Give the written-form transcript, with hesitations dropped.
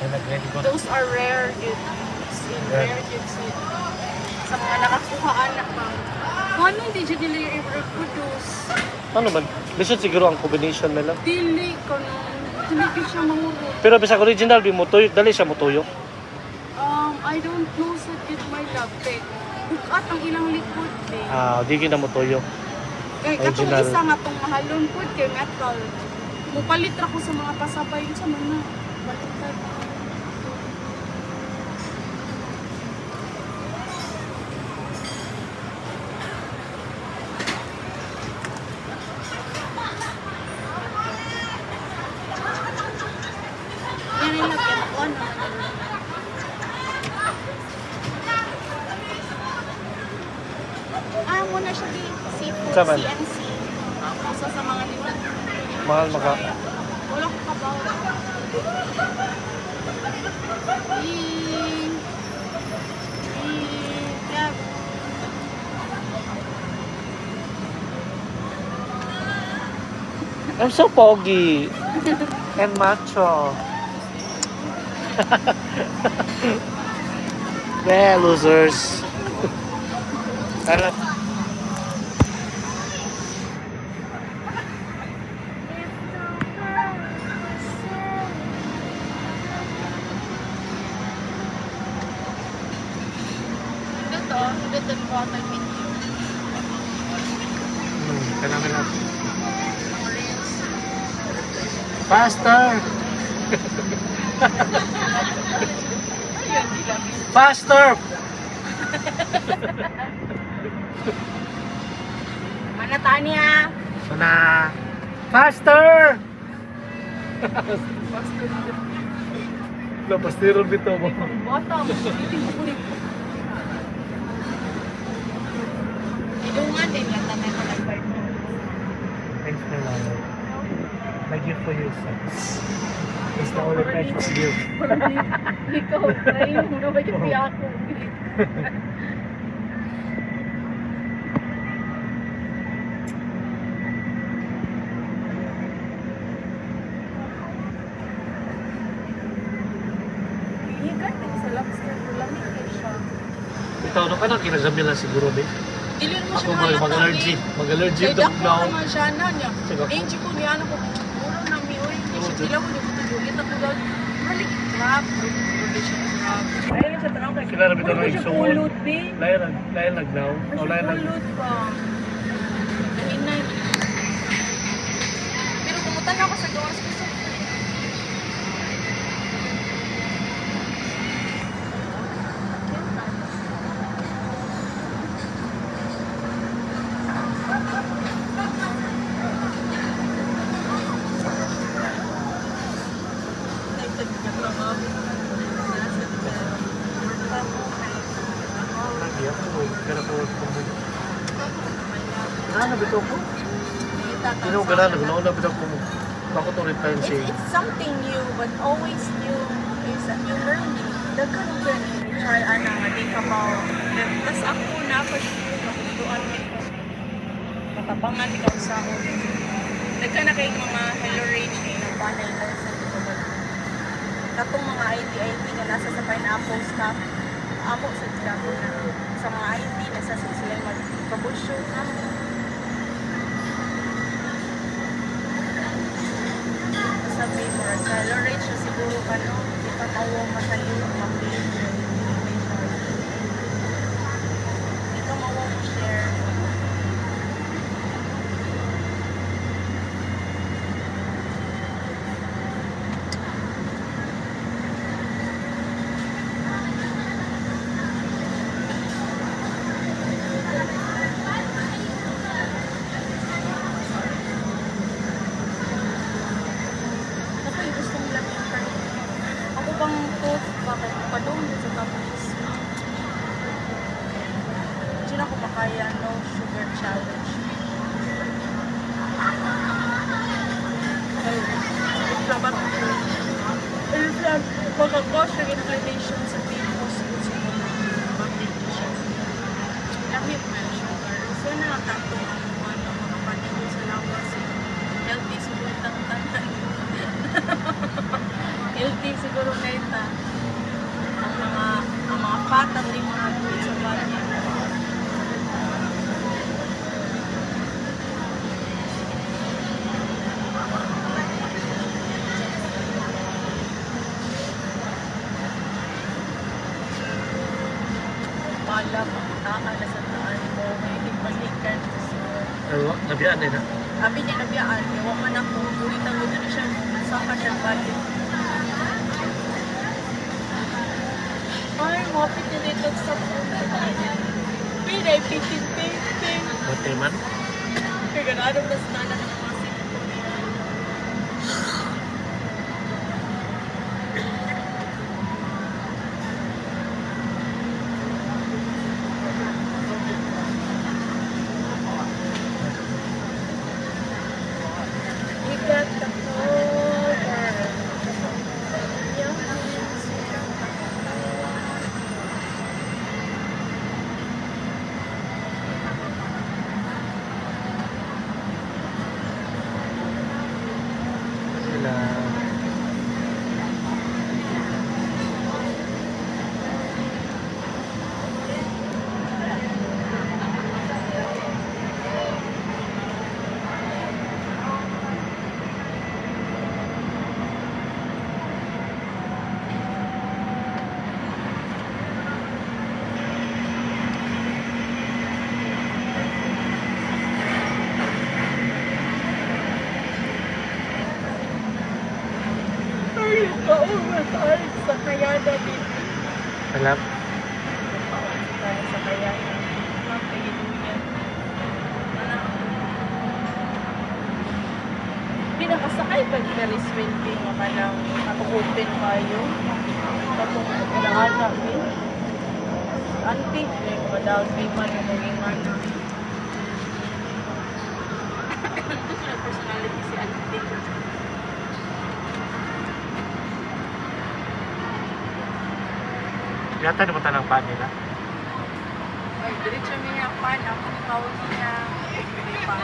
Those are rare gifts. Rare gifts. Sa mga nakakuhaan na ba? Kung ano hindi dyan nila i-reproduce? Ano man? Lisod siguro ang combination nila. Dili ko nung hindi ko siya mahurot. Pero bisag original, bimutuyo, dali siya mutuyo. I don't know sa kit my love. Bukat ang ilang likod eh. Di kita mutuyo. Kaya katong Original. isa nga tong mahalon po kay metal. Mupalit ra ko sa mga pasabay sa mga baliktad. Yan yung lagyan ko ano. Muna siya di seafood, Saban? CNC. Isa sa mga nila. Mahal maka. Wala ko kabaw. Grab. I'm so pogi. And macho. Well, losers. Ano? Ito bottle video. Kailangan natin. Faster! Faster! Mana Tanya? Sana! Faster! Lapastiro bito mo. Bottom. Idungan din lang na may palagpay mo. Thanks for love. My gift for you, son. It's the only precious gift. Ikaw, ay, muna ba yung piya ako? Ikan din sa lobster, lamig kayo siya. Ikaw, no ka na kinasabi lang siguro, babe. Dilin mo Ako siya mag-allergy. Mag-allergy Kaya ito dako now. naman siya na niya. Sige. Benji ko niya, ano ko, puro na mi, oy. Hindi siya Oo, sila ko, hindi ko tuloy. Ito ko daw, balik, grab. Hindi siya grab. Ayun siya tanong kay. Sila na bitaw Puro na ko siya igsuon. pulot, be. Layan nagnaw. Puro O siya layan nag... pulot ba? Nahinay. Pero kumutan ako sa gawas ko sa Lagi ako. Kaya ko kumuha. Ano bitaw ko? Sino ka na? Nagnauna bitaw ko mo. Bakit ito rin tayo siya? It's something new, but always new is that you learn it. Daghan ko ni try ana nga di ka mo. Tas ako na pag duan ko. Matabangan ikaw sa ako. Daghan na kay mga Hello Rage ni nang panay na sa tubig. Katong mga ID na nasa sa pineapple stuff. Amo sa sila ko na sa mga ID nasa sa sila mag-troubleshoot na. Sabi mo, sa Hello Rage na siguro ka no, di pa mawang masayo, mag-leave. Di ka mawang share. Ako yung gusto nila yung parang ako bang post bakit padong sa tapos hindi na ako makaya no sugar challenge. Pagkakos yung incarnation sa pimples ko sa mga application. Lamit mo yung sugar. So na lang tato ang mga panigod sa lawas. Healthy sa bultang tantan. Healthy siguro ngayon na ang mga patang din mga doon sa bati. Pala, papuntahan na sa taan mo, may balikan. Ano? Nabiyaan din na. Sabi niya nabiyaan, ewa man ako, ulit ang gusto na siya sa kanyang balik. Ay, mapit na dito sa puno. Pinay, pitin. Buti man. Kaya ganado na sa nanan ng mga sito. You got the whole world. Your hands, you got the whole world. Sila. Ay, kaumas ay sa kayada dito. Alam. Tayo sa kayada. Mapigiluyan. Ano? Hindi nakasakay pag Ferris wheel din mo ka lang naka-open kayo. Tapos kailangan din. Auntie, may mga down payment na maging mana. Ito sila personality si Auntie. Yata naman tanang pa nila. Ay, diretso niya pa na kung tawag niya. May pa.